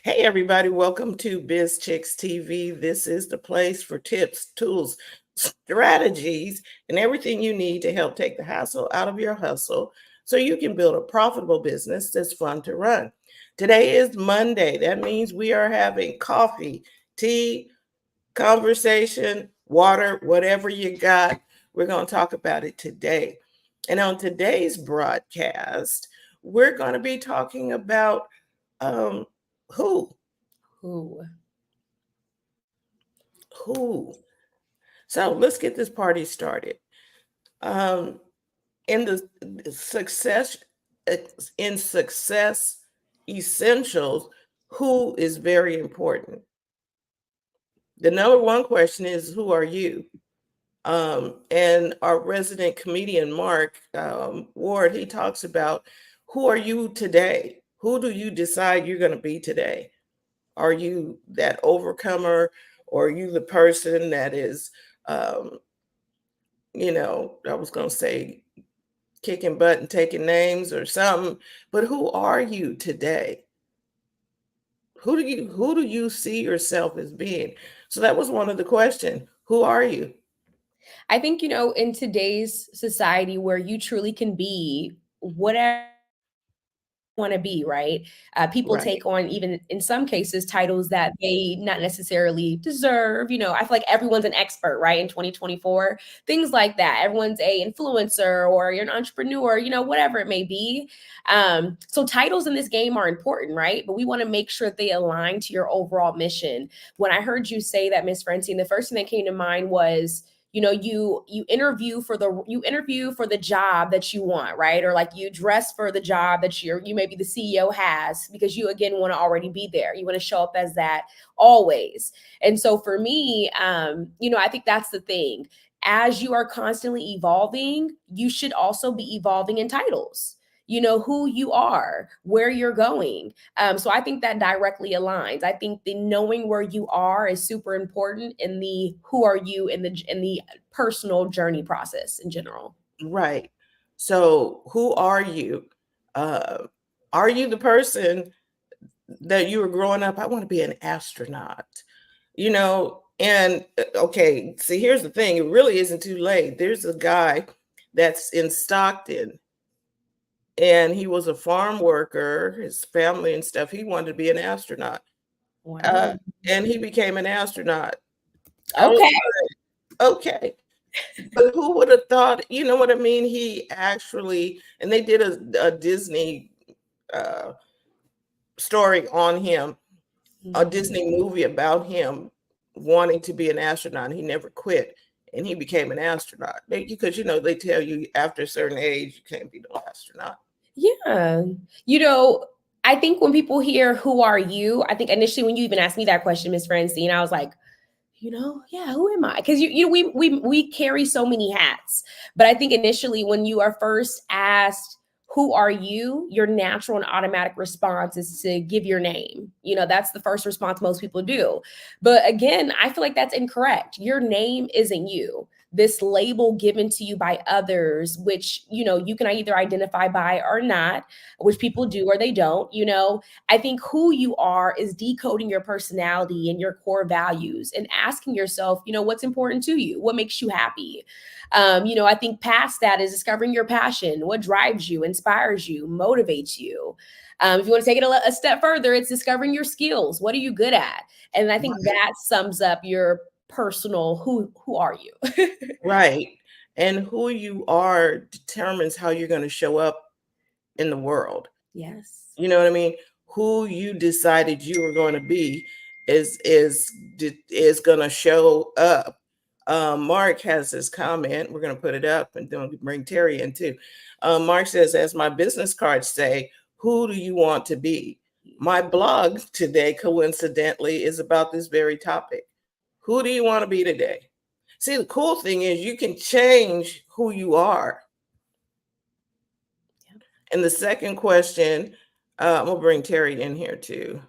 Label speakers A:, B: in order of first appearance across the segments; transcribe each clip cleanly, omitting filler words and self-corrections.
A: Hey, everybody, welcome to Biz Chicks TV. This is the place for tips, tools, strategies, and everything you need to help take the hassle out of your hustle so you can build a profitable business that's fun to run. Today is Monday. That means we are having coffee, tea, conversation, water, whatever you got. We're going to talk about it today. And on today's broadcast, we're going to be talking about um, who
B: Who?
A: Who? So let's get this party started. Um, in the success in success essentials, who is very important. The number one question is, who are you? And our resident comedian Mark Ward, he talks about, who are you today? Who do you decide you're going to be today? Are you that overcomer, or are you the person that is um, I was going to say kicking butt and taking names or something, but who are you today? Who do you see yourself as being? So that was one of the questions. Who are you?
B: I think, in today's society where you truly can be whatever you want to be, right? People
A: Right.
B: take on, even in some cases, titles that they not necessarily deserve. I feel like everyone's an expert, right? In 2024, things like that. Everyone's a influencer or you're an entrepreneur, whatever it may be. So titles in this game are important, right? But we want to make sure they align to your overall mission. When I heard you say that, Miss Francine, the first thing that came to mind was, you interview for the job that you want, right? Or like you dress for the job that you maybe the CEO has, because you again want to already be there. You want to show up as that always. And so for me, I think that's the thing. As you are constantly evolving, you should also be evolving in titles. You know who you are, where you're going. So I think that directly aligns. I think the knowing where you are is super important in the who are you in the personal journey process in general.
A: Right. So who are you? Uh, are you the person that you were growing up? I want to be an astronaut. And okay, see, here's the thing, it really isn't too late. There's a guy that's in Stockton, and he was a farm worker, his family and stuff. He wanted to be an astronaut, uh,
B: Wow.
A: and he became an astronaut. I was
B: Okay.
A: like, okay, but who would have thought? You know what I mean? He actually, and they did a Disney uh, story on him, a
B: Mhm.
A: Disney movie about him wanting to be an astronaut. He never quit, and he became an astronaut. Because they tell you after a certain age you can't be no astronaut.
B: Yeah. You know, I think when people hear who are you, I think initially when you even asked me that question, Miss Francine, I was like, yeah, who am I? Because we carry so many hats. But I think initially when you are first asked, who are you? Your natural and automatic response is to give your name. That's the first response most people do. But again, I feel like that's incorrect. Your name isn't you. This label given to you by others, which you can either identify by or not, which people do or they don't. I think who you are is decoding your personality and your core values and asking yourself, what's important to you? What makes you happy? I think past that is discovering your passion, what drives you, inspires you, motivates you. If you want to take it a step further, it's discovering your skills. What are you good at? And I think
A: Right.
B: that sums up your personal who are you?
A: Right. And who you are determines how you're going to show up in the world.
B: Yes.
A: You know what I mean? Who you decided you were going to be is going to show up. Mark has this comment. We're going to put it up, and then we'll bring Terry in too. Mark says, as my business cards say, who do you want to be? My blog today, coincidentally, is about this very topic. Who do you want to be today? See, the cool thing is you can change who you are. And the second question, we'll bring Terry in here too.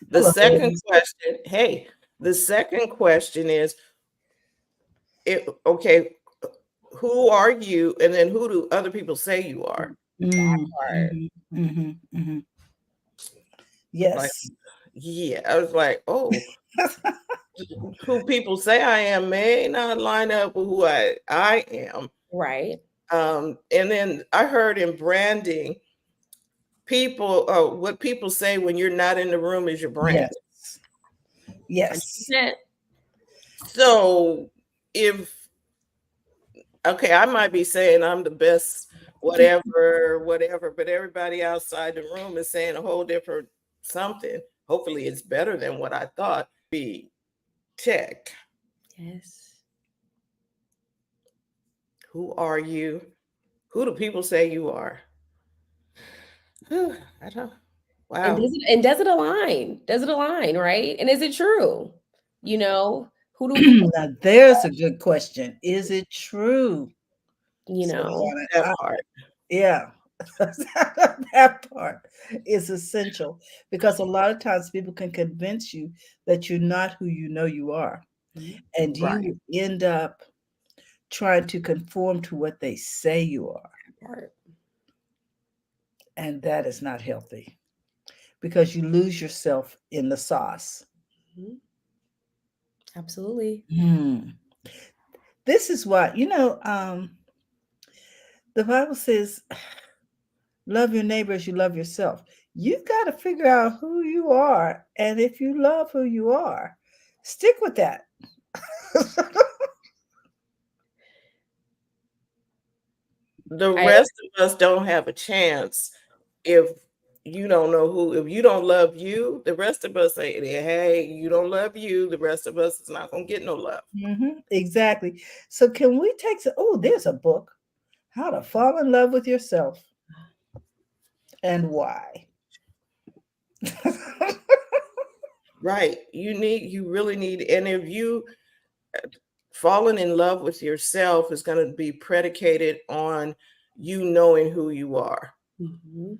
A: The
C: Hello,
A: second
C: ladies.
A: question, hey, the second question is, okay, who are you? And then who do other people say you are?
B: That
C: Mm,
B: part.
C: mhm, mhm, mhm.
A: Like,
C: Yes.
A: yeah, I was like, oh, who people say I am may not line up with who I am.
B: Right.
A: And then I heard in branding, people, what people say when you're not in the room is your brand.
C: Yes. Yes.
B: 100%.
A: So if, okay, I might be saying I'm the best, whatever, but everybody outside the room is saying a whole different something. Hopefully it's better than what I thought. Be check.
B: Yes.
A: Who are you? Who do people say you are? I don't.
B: And
A: Wow.
B: does it align? Does it align, right? And is it true? You know, who do people,
C: Now, there's a good question. Is it true?
B: you
C: So,
B: know?
A: That part.
C: yeah, that part is essential because a lot of times people can convince you that you're not who you know you are. And
A: Right.
C: you end up trying to conform to what they say you are.
B: Part.
C: And that is not healthy because you lose yourself in the sauce.
B: Mhm. Absolutely.
C: This is why, the Bible says, love your neighbor as you love yourself. You got to figure out who you are. And if you love who you are, stick with that.
A: The
B: I
A: rest of us don't have a chance if you don't know who, if you don't love you, the rest of us say, hey, you don't love you, the rest of us is not going to get no love.
C: Exactly. So can we take there's a book, How to Fall in Love with Yourself and Why.
A: Right. You really need, and if you falling in love with yourself is going to be predicated on you knowing who you are.
B: Mhm.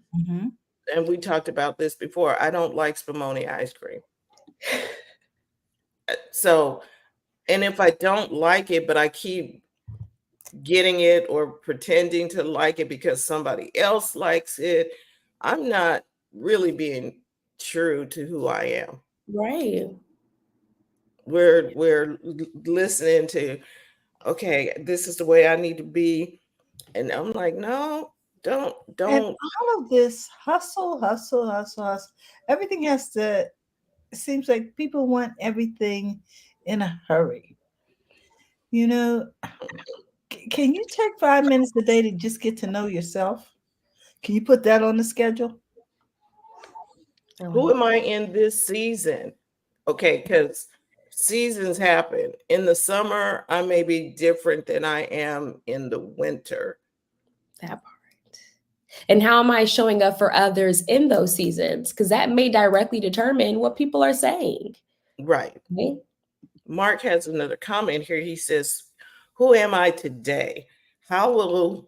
A: And we talked about this before. I don't like Spumoni ice cream. So, and if I don't like it, but I keep getting it or pretending to like it because somebody else likes it, I'm not really being true to who I am.
B: Right.
A: We're listening to, okay, this is the way I need to be. And I'm like, no,
C: And
A: don't.
C: all of this hustle, hustle, hustle, hustle, everything has to, it seems like people want everything in a hurry. You know, can you take 5 minutes a day to just get to know yourself? Can you put that on the schedule?
A: Who am I in this season? Okay, because seasons happen. In the summer, I may be different than I am in the winter.
B: That part. And how am I showing up for others in those seasons? Because that may directly determine what people are saying.
A: Right.
B: Right?
A: Mark has another comment here. He says, who am I today? How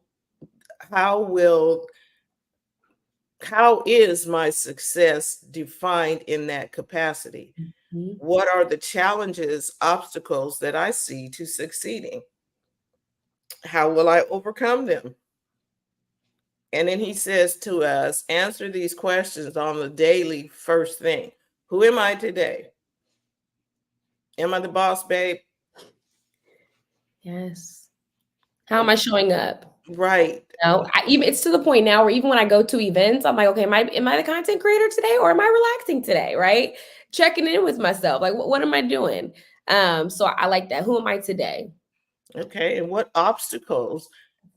A: is my success defined in that capacity?
B: Mhm.
A: What are the challenges, obstacles that I see to succeeding? How will I overcome them? And then he says to us, answer these questions on the daily first thing. Who am I today? Am I the boss, babe?
B: Yes. How am I showing up?
A: Right.
B: No, even it's to the point now where even when I go to events, I'm like, okay, am I the content creator today or am I relaxing today? Right? Checking in with myself. Like, what am I doing? So I like that. Who am I today?
A: Okay. And what obstacles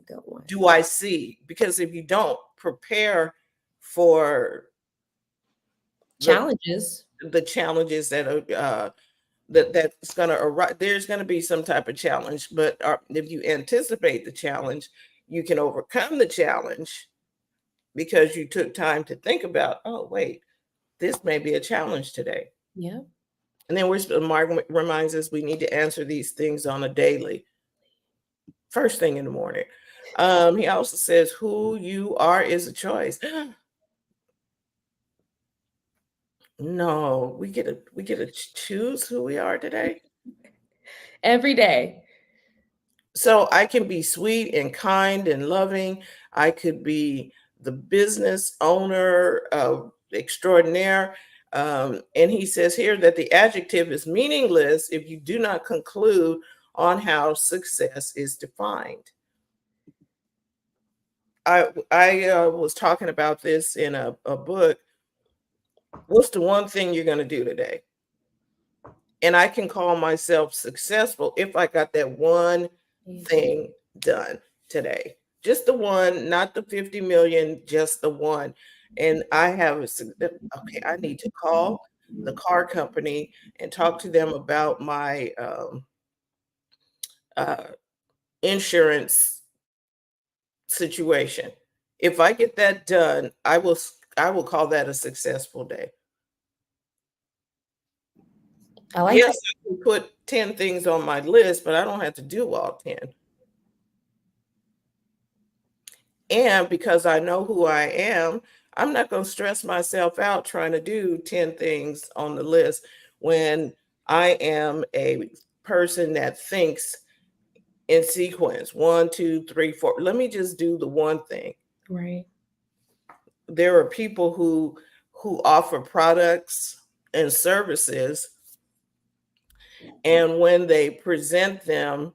B: Good one.
A: do I see? Because if you don't prepare for
B: Challenges.
A: the challenges that are that's going to arise, there's going to be some type of challenge. But if you anticipate the challenge, you can overcome the challenge because you took time to think about, oh, wait, this may be a challenge today.
B: Yeah.
A: And then Mark reminds us we need to answer these things on a daily, first thing in the morning. He also says who you are is a choice. No, we get to choose who we are today.
B: Every day.
A: So I can be sweet and kind and loving. I could be the business owner of extraordinaire. And he says here that the adjective is meaningless if you do not conclude on how success is defined. I was talking about this in a book. What's the one thing you're going to do today? And I can call myself successful if I got that one thing done today. Just the one, not the 50 million, just the one. And I have okay, I need to call the car company and talk to them about my insurance situation. If I get that done, I will call that a successful day.
B: I like
A: Yes,
B: that.
A: I can put 10 things on my list, but I don't have to do all 10. And because I know who I am, I'm not going to stress myself out trying to do 10 things on the list when I am a person that thinks in sequence 1, 2, 3, 4. Let me just do the one thing.
B: Right.
A: There are people who offer products and services, and when they present them,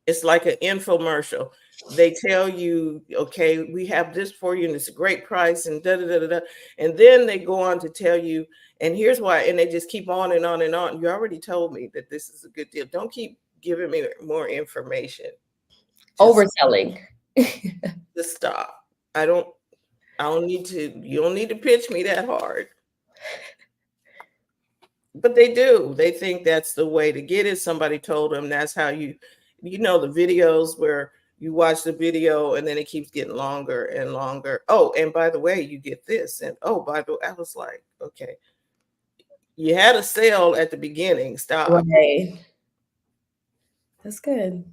A: it's like an infomercial. They tell you, okay, we have this for you and it's a great price and da da da da da. And then they go on to tell you, and here's why, and they just keep on and on and on. You already told me that this is a good deal. Don't keep giving me more information.
B: Overselling.
A: Just stop. I don't need to, you don't need to pitch me that hard. But they do. They think that's the way to get it. Somebody told them that's how the videos where you watch the video and then it keeps getting longer and longer. Oh, and by the way, you get this. And oh, by the way, I was like, okay, you had a sale at the beginning. Stop.
B: Right. That's good.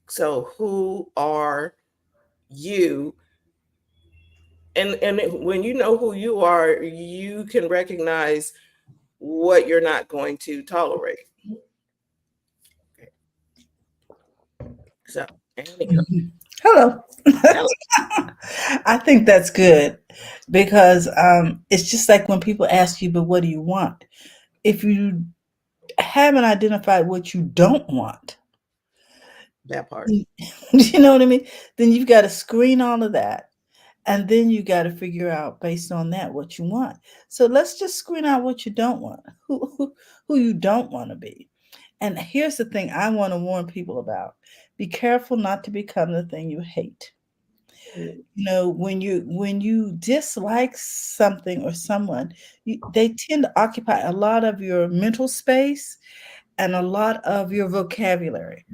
A: So who are you? And when you know who you are, you can recognize what you're not going to tolerate. Okay. So,
C: Hello. I think that's good because it's just like when people ask you, but what do you want? If you haven't identified what you don't want,
A: that part.
C: you know what I mean? Then you've got to screen all of that. And then you got to figure out based on that what you want. So let's just screen out what you don't want, who you don't want to be. And here's the thing I want to warn people about. Be careful not to become the thing you hate. You know, when you dislike something or someone, they tend to occupy a lot of your mental space and a lot of your vocabulary.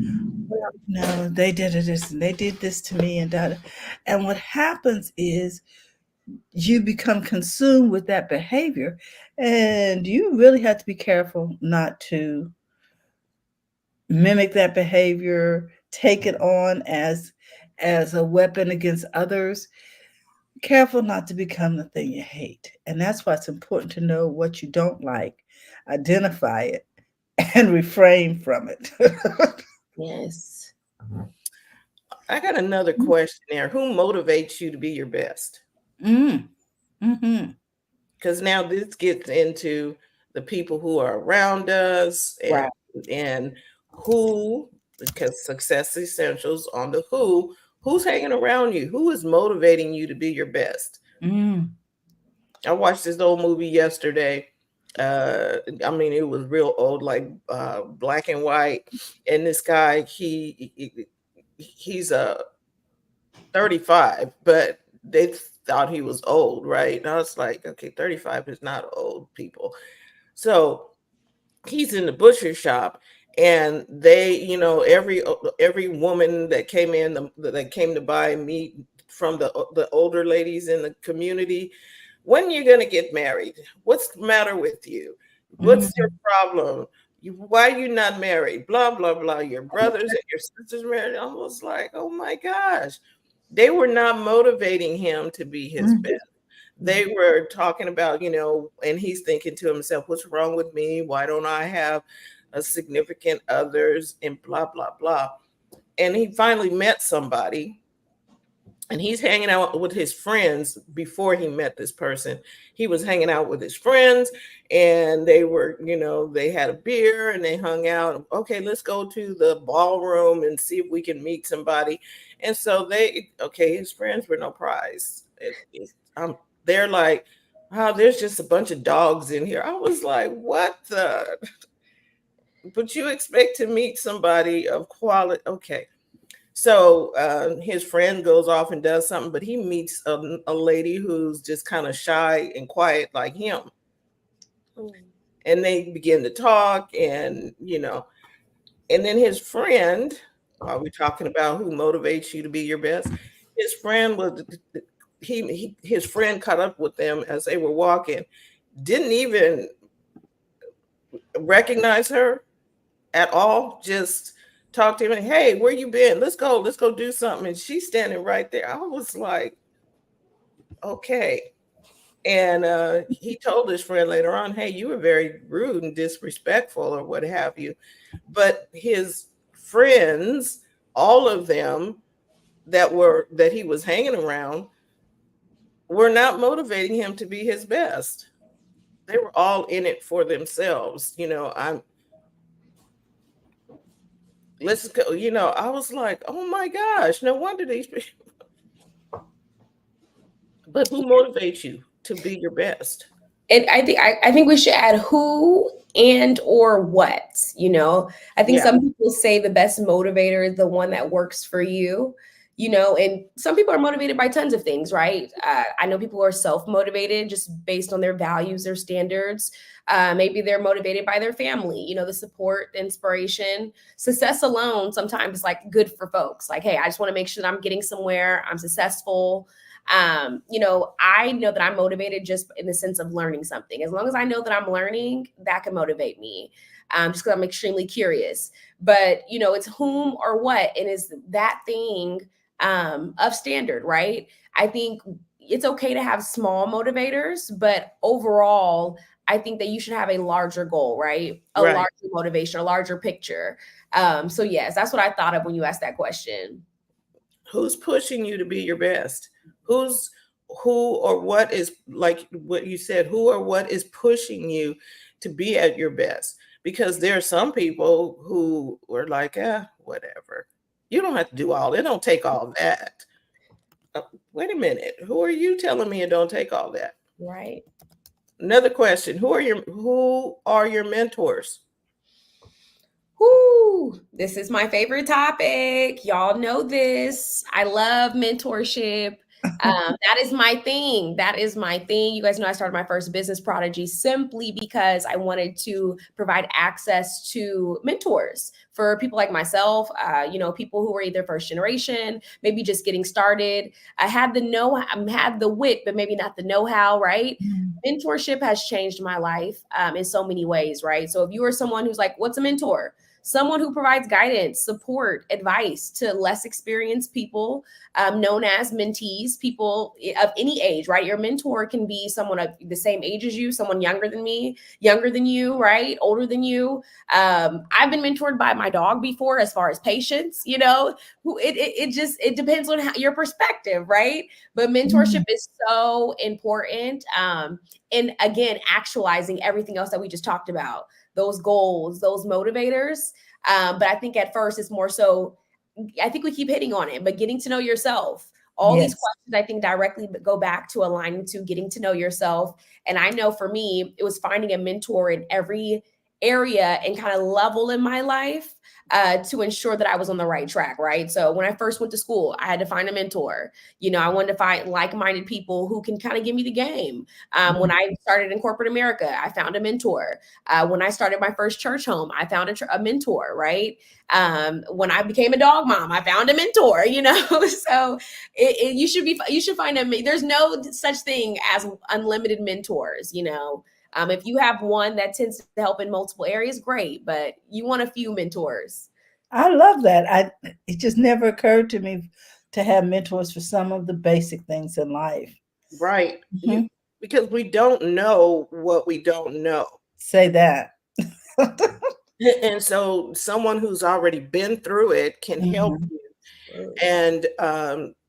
C: No, they did this and they did this to me and that. And what happens is you become consumed with that behavior, and you really have to be careful not to mimic that behavior, take it on as a weapon against others. Careful not to become the thing you hate. And that's why it's important to know what you don't like, identify it, and refrain from it.
B: Yes.
A: I got another question there. Who motivates you to be your best?
C: Mm-hmm.
A: Because now this gets into the people who are around us and who, because success essentials on the who's hanging around you? Who is motivating you to be your best? I watched this old movie yesterday. I mean, it was real old, like black and white. And this guy, he's 35, but they thought he was old, right? And I was like, okay, 35 is not old, people. So he's in the butcher shop, and they, every woman that came in, that came to buy meat from the older ladies in the community, when are you going to get married? What's the matter with you? What's your problem? Why are you not married? Blah, blah, blah. Your brothers and your sisters married. I was like, oh my gosh. They were not motivating him to be his best. They were talking about, and he's thinking to himself, what's wrong with me? Why don't I have a significant others and blah, blah, blah. And he finally met somebody and he's hanging out with his friends. Before he met this person, he was hanging out with his friends, and they were, they had a beer and they hung out. Okay, let's go to the ballroom and see if we can meet somebody. And so his friends were no prize. They're like, wow, there's just a bunch of dogs in here. I was like, what the? But you expect to meet somebody of quality. Okay. So his friend goes off and does something, but he meets a lady who's just kind of shy and quiet like him. And they begin to talk, and and then his friend, while we're talking about who motivates you to be your best, his friend his friend caught up with them as they were walking, didn't even recognize her at all, just talk to him, hey, where you been? Let's go do something. And she's standing right there. I was like, okay. And he told his friend later on, hey, you were very rude and disrespectful or what have you. But his friends, all of them that he was hanging around, were not motivating him to be his best. They were all in it for themselves. Let's go. I was like, oh my gosh, no wonder these people. But who motivates you to be your best?
B: And I think we should add who and or what. I think some people say the best motivator is the one that works for you. And some people are motivated by tons of things, right? I know people who are self-motivated just based on their values, their standards. Maybe they're motivated by their family, the support, inspiration. Success alone sometimes is like good for folks. Like, hey, I just want to make sure that I'm getting somewhere, I'm successful. I know that I'm motivated just in the sense of learning something. As long as I know that I'm learning, that can motivate me. Just because I'm extremely curious. But, it's whom or what, and is that thing of standard, right? I think it's okay to have small motivators, but overall, I think that you should have a larger goal, right? A larger motivation, a larger picture. So yes, that's what I thought of when you asked that question.
A: Who's pushing you to be your best? Who or what is, like what you said, who or what is pushing you to be at your best? Because there are some people who were like, whatever. You don't have to do all. It don't take all that. Wait a minute. Who are you telling me it don't take all that?
B: Right.
A: Another question. Who are your mentors?
B: Whoo, this is my favorite topic. Y'all know this. I love mentorship. That is my thing. You guys know I started my first business, Prodigy, simply because I wanted to provide access to mentors for people like myself, people who were either first generation, maybe just getting started. I had the wit, but maybe not the know-how, right? Mentorship has changed my life in so many ways, right? So if you are someone who's like, what's a mentor? Someone who provides guidance, support, advice to less experienced people, known as mentees, people of any age, right? Your mentor can be someone of the same age as you, someone younger than me, younger than you, right? Older than you. I've been mentored by my dog before, as far as patience, it depends on your perspective, right? But mentorship is so important. And again, actualizing everything else that we just talked about. Those goals, those motivators. But I think at first it's more so, I think we keep hitting on it, but getting to know yourself. All these questions, I think, directly go back to aligning to getting to know yourself. And I know for me, it was finding a mentor in every area and kind of level in my life to ensure that I was on the right track, right? So when I first went to school, I had to find a mentor. I wanted to find like-minded people who can kind of give me the game. When I started in corporate America, I found a mentor. When I started my first church home, I found a mentor, right? When I became a dog mom, I found a mentor, so you should find there's no such thing as unlimited mentors, if you have one that tends to help in multiple areas, great, but you want a few mentors.
C: I love that. It just never occurred to me to have mentors for some of the basic things in life.
A: Right. Because we don't know what we don't know.
C: Say that.
A: And so someone who's already been through it can help you. And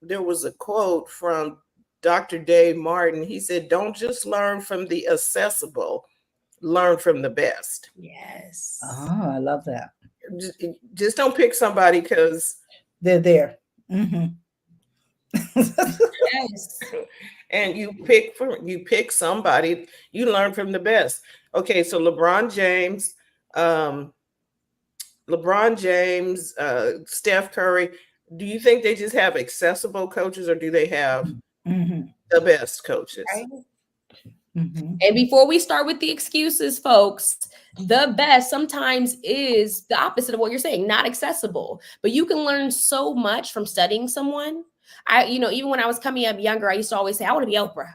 A: there was a quote from Dr. Dave Martin. He said, "Don't just learn from the accessible, learn from the best."
B: Yes.
C: Oh, I love that.
A: Just don't pick somebody because
C: They're there. Mm-hmm.
B: Yes.
A: and you pick somebody, you learn from the best. Okay, so um, Steph Curry, do you think they just have accessible coaches or do they have
C: Mm-hmm.
A: the best coaches?
B: Right.
C: Mm-hmm.
B: And before we start with the excuses, folks, the best sometimes is the opposite of what you're saying, not accessible. But you can learn so much from studying someone. Even when I was coming up younger, I used to always say, I want to be Oprah.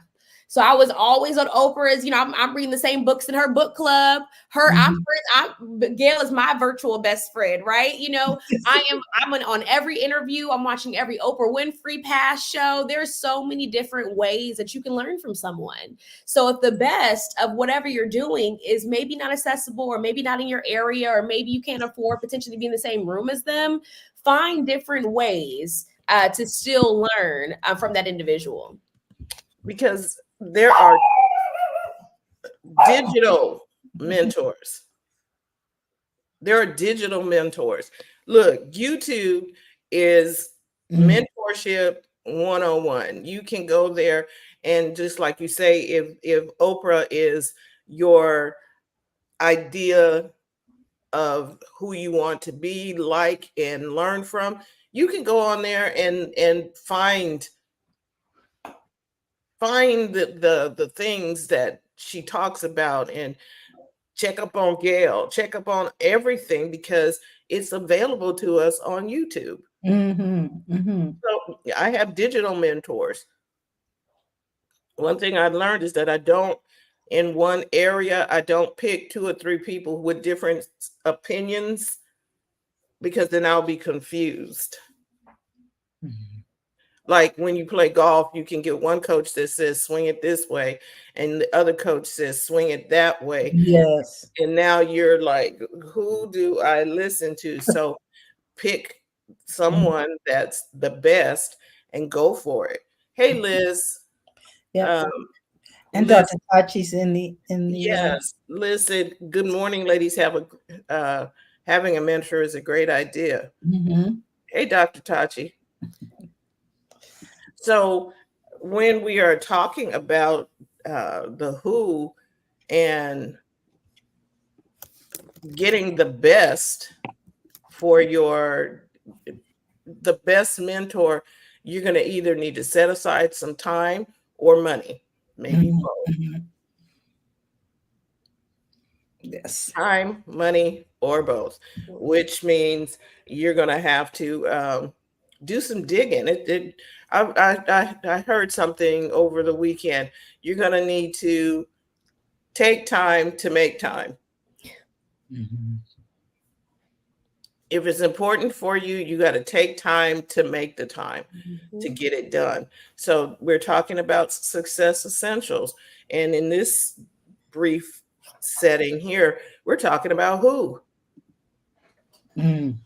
B: So I was always on Oprah's, I'm reading the same books in her book club. Gail is my virtual best friend, right? I'm on every interview. I'm watching every Oprah Winfrey Pass show. There's so many different ways that you can learn from someone. So if the best of whatever you're doing is maybe not accessible or maybe not in your area, or maybe you can't afford potentially to be in the same room as them, find different ways to still learn from that individual.
A: Because there are digital mentors. There are digital mentors. Look, YouTube is mentorship 101. You can go there and just like you say, if Oprah is your idea of who you want to be like and learn from, you can go on there and find the things that she talks about and check up on Gail, check up on everything because it's available to us on YouTube.
C: Mm-hmm. Mm-hmm.
A: So I have digital mentors. One thing I learned is that in one area, I don't pick 2 or 3 people with different opinions because then I'll be confused.
C: Mm-hmm.
A: Like when you play golf, you can get one coach that says swing it this way, and the other coach says swing it that way.
C: Yes.
A: And now you're like, who do I listen to? So pick someone that's the best and go for it. Hey, Liz.
C: Yeah. And
A: Liz,
C: Dr. Tachi's in the
A: yes, Liz said, "Good morning, ladies. Having a mentor is a great idea."
C: Mm-hmm.
A: Hey, Dr. Tachi. So when we are talking about the who and getting the best for the best mentor, you're going to either need to set aside some time or money, maybe
C: Mm-hmm.
A: both.
C: Mm-hmm. Yes.
A: Time, money, or both, which means you're going to have to do some digging. I heard something over the weekend. You're going to need to take time to make time.
C: Mm-hmm.
A: If it's important for you, you got to take time to make the time to get it done. So we're talking about success essentials. And in this brief setting here, we're talking about who.
C: Mm.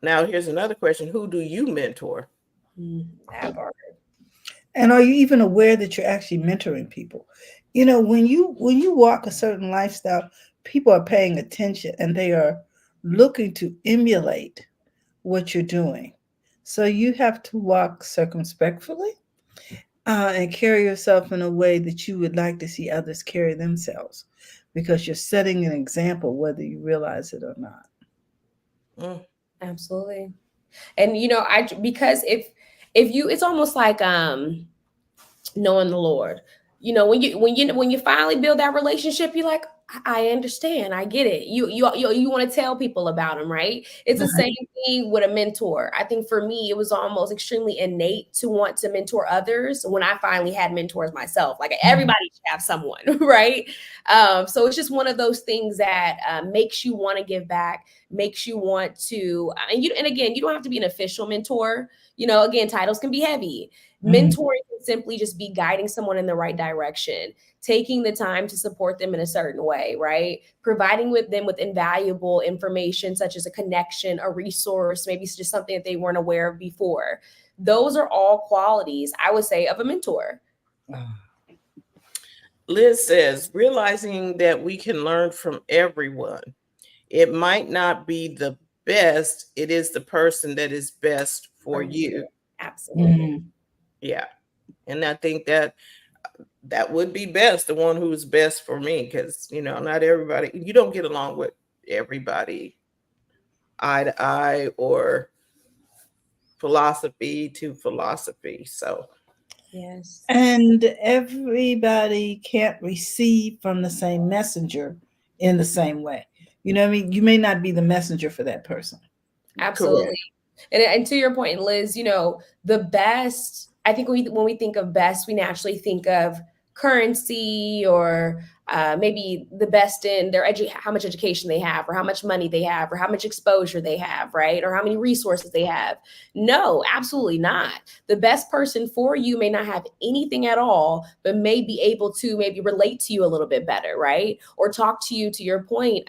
A: Now, here's another question. Who do you mentor?
B: That part.
C: And are you even aware that you're actually mentoring people? When you walk a certain lifestyle, people are paying attention and they are looking to emulate what you're doing. So you have to walk circumspectfully and carry yourself in a way that you would like to see others carry themselves, because you're setting an example, whether you realize it or not.
B: Absolutely. And because if you, it's almost like knowing the Lord. When you finally build that relationship, you're like, I understand, I get it. You want to tell people about him, right? It's the same thing with a mentor. I think for me, it was almost extremely innate to want to mentor others when I finally had mentors myself. Like everybody should have someone, right? So it's just one of those things that makes you want to give back, makes you want to, and again, you don't have to be an official mentor. Again, titles can be heavy. Mentoring can simply just be guiding someone in the right direction, taking the time to support them in a certain way, right? Providing with them with invaluable information, such as a connection, a resource, maybe it's just something that they weren't aware of before. Those are all qualities, I would say, of a mentor.
A: Liz says, realizing that we can learn from everyone. It might not be the best, it is the person that is best for you.
B: Absolutely.
A: Yeah. And I think that would be best, the one who's best for me, because, not everybody, you don't get along with everybody eye to eye or philosophy to philosophy. So,
B: yes.
C: And everybody can't receive from the same messenger in the same way. You know what I mean? You may not be the messenger for that person.
B: Absolutely. And to your point, Liz, the best, I think when we think of best, we naturally think of currency or maybe the best in their how much education they have, or how much money they have, or how much exposure they have, right? Or how many resources they have. No, absolutely not. The best person for you may not have anything at all, but may be able to maybe relate to you a little bit better, right? Or talk to you, to your point,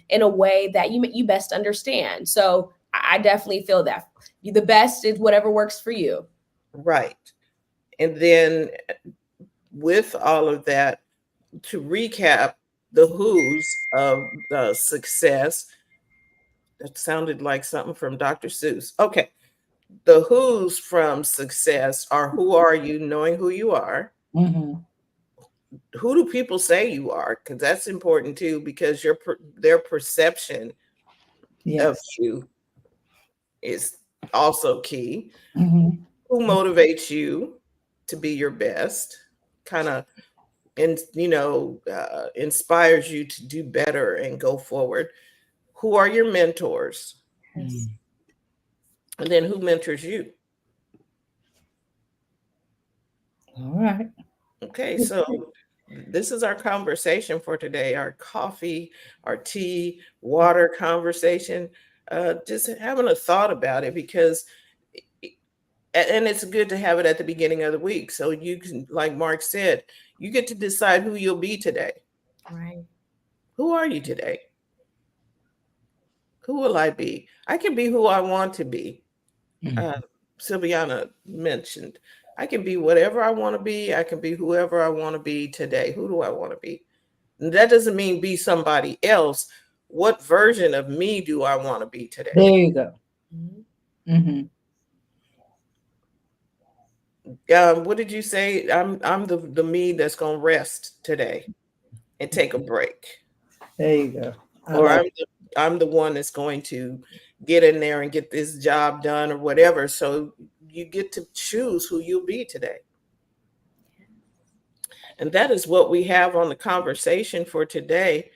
B: in a way that you best understand. So I definitely feel that the best is whatever works for you.
A: Right. And then with all of that, to recap the who's of the success, that sounded like something from Dr. Seuss. Okay. The who's from success are, who are you, knowing who you are. Who do people say you are? Because that's important too, because their perception of you is also key. Who motivates you to be your best, kind of, and inspires you to do better and go forward. Who are your mentors?
B: Yes.
A: And then who mentors you?
C: All right.
A: Okay, so this is our conversation for today, our coffee, our tea, water conversation. Just having a thought about it, because and it's good to have it at the beginning of the week. So you can, like Mark said, you get to decide who you'll be today.
B: Right.
A: Who are you today? Who will I be? I can be who I want to be. Silviana mentioned, I can be whatever I want to be. I can be whoever I want to be today. Who do I want to be? And that doesn't mean be somebody else. What version of me do I want to be today?
C: There you go.
A: What did you say? I'm the me that's gonna rest today and take a break.
C: There you go.
A: Or I'm the one that's going to get in there and get this job done, or whatever. So you get to choose who you'll be today. And that is what we have on the conversation for today.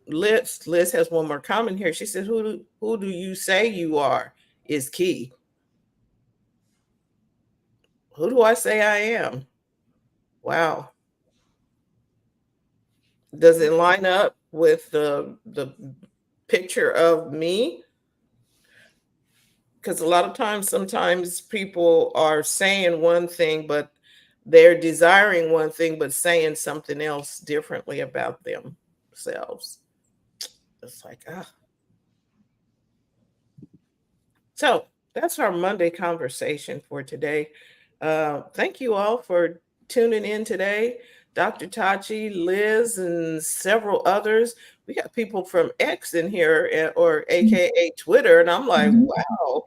A: Liz has one more comment here. She says, who do you say you are is key. Who do I say I am? Wow. Does it line up with the picture of me? Because a lot of times, sometimes people are saying one thing, but they're desiring one thing, but saying something else differently about themselves. It's like, So that's our Monday conversation for today. Thank you all for tuning in today. Dr. Tachi, Liz, and several others. We got people from X in here, or AKA Twitter, and I'm like, wow.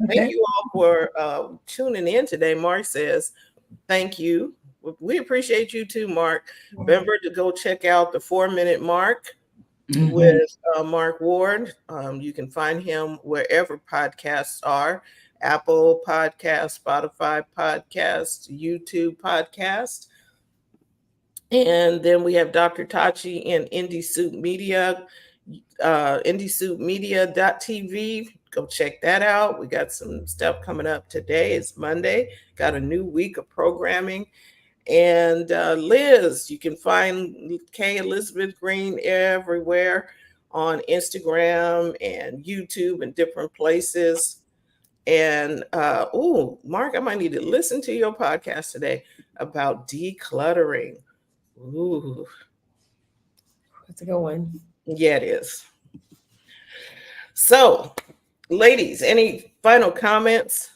A: Thank you all for tuning in today. Mark says, thank you. We appreciate you too, Mark. Remember to go check out the 4-Minute Mark with Mark Ward. You can find him wherever podcasts are: Apple Podcast, Spotify Podcast, YouTube Podcast. And then we have Dr. Tachi and Indie Soup Media, indiesoupmedia.tv. Go check that out. We got some stuff coming up today. It's Monday. Got a new week of programming. And Liz, you can find K Elizabeth Green everywhere on Instagram and YouTube and different places. And Mark, I might need to listen to your podcast today about decluttering. Ooh,
B: That's a good one.
A: yeah, it is. So, ladies, any final comments?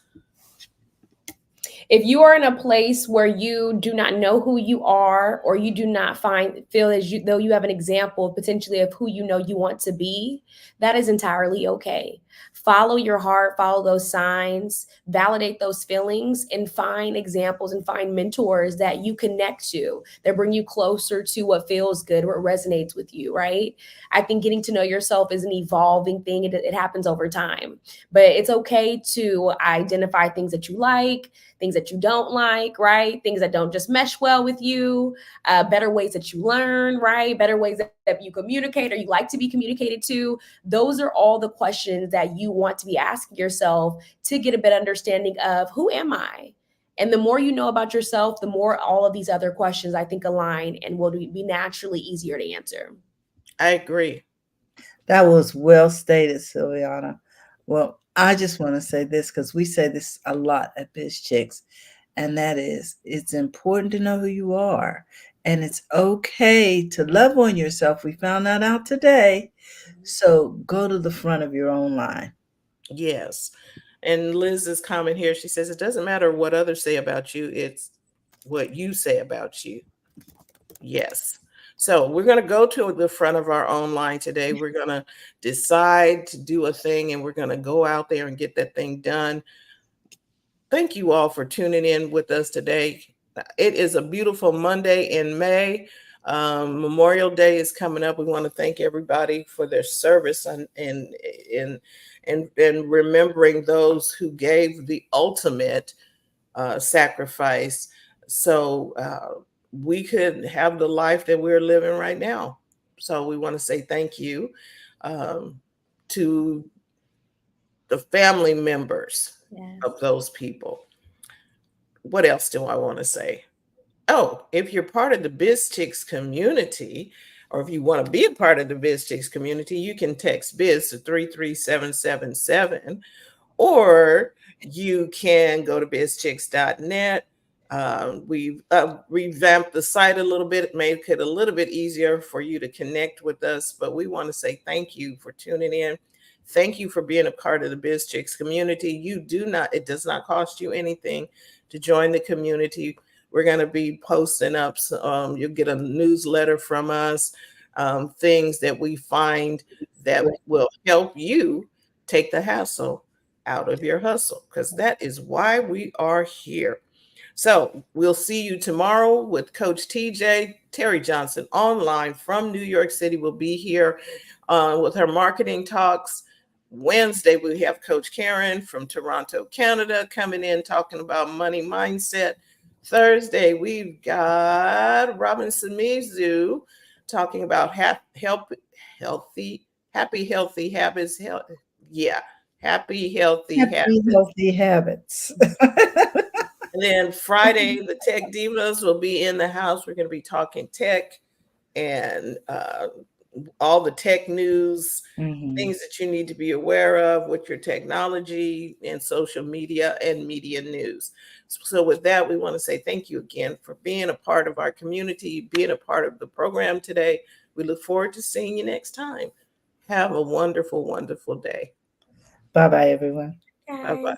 B: If you are in a place where you do not know who you are, or you do not feel as though you have an example potentially of who you know you want to be, that is entirely okay. Follow your heart, follow those signs, validate those feelings, and find examples and find mentors that you connect to, that bring you closer to what feels good, what resonates with you, right? I think getting to know yourself is an evolving thing. It happens over time, but it's okay to identify things that you like, things that you don't like, right? Things that don't just mesh well with you, better ways that you learn, right? Better ways that you communicate or you like to be communicated to. Those are all the questions that you want to be asking yourself to get a better understanding of who am I? And the more you know about yourself, the more all of these other questions I think align and will be naturally easier to answer.
A: I agree.
C: That was well stated, Silviana. Well, I just want to say this because we say this a lot at Biz Chicks, and that is it's important to know who you are, and it's okay to love on yourself. We found that out today. So go to the front of your own line.
A: Yes. And Liz's comment here, she says, it doesn't matter what others say about you, it's what you say about you. Yes. So we're going to go to the front of our own line today. We're going to decide to do a thing, and we're going to go out there and get that thing done. Thank you all for tuning in with us today. It is a beautiful Monday in May. Memorial Day is coming up. We want to thank everybody for their service and remembering those who gave the ultimate sacrifice so we could have the life that we're living right now. So we want to say thank you to the family members of those people. What else do I want to say? Oh, if you're part of the Biz Chicks community, or if you want to be a part of the Biz Chicks community, you can text Biz to 33777, or you can go to bizchicks.net. We've revamped the site a little bit, made it a little bit easier for you to connect with us, but we want to say thank you for tuning in. Thank you for being a part of the Biz Chicks community. It does not cost you anything to join the community. We're going to be posting up, you'll get a newsletter from us, things that we find that will help you take the hassle out of your hustle, because that is why we are here. So we'll see you tomorrow with Coach TJ. Terry Johnson online from New York City will be here with her marketing talks. Wednesday, we have Coach Karen from Toronto, Canada, coming in talking about money mindset. Thursday, we've got Robin Samizu talking about happy, healthy habits. Happy,
C: healthy habits.
A: And then Friday, the Tech Divas will be in the house. We're going to be talking tech and all the tech news, things that you need to be aware of with your technology and social media and media news. So with that, we want to say thank you again for being a part of our community, being a part of the program today. We look forward to seeing you next time. Have a wonderful, wonderful day.
C: Bye-bye, everyone.
A: Bye-bye.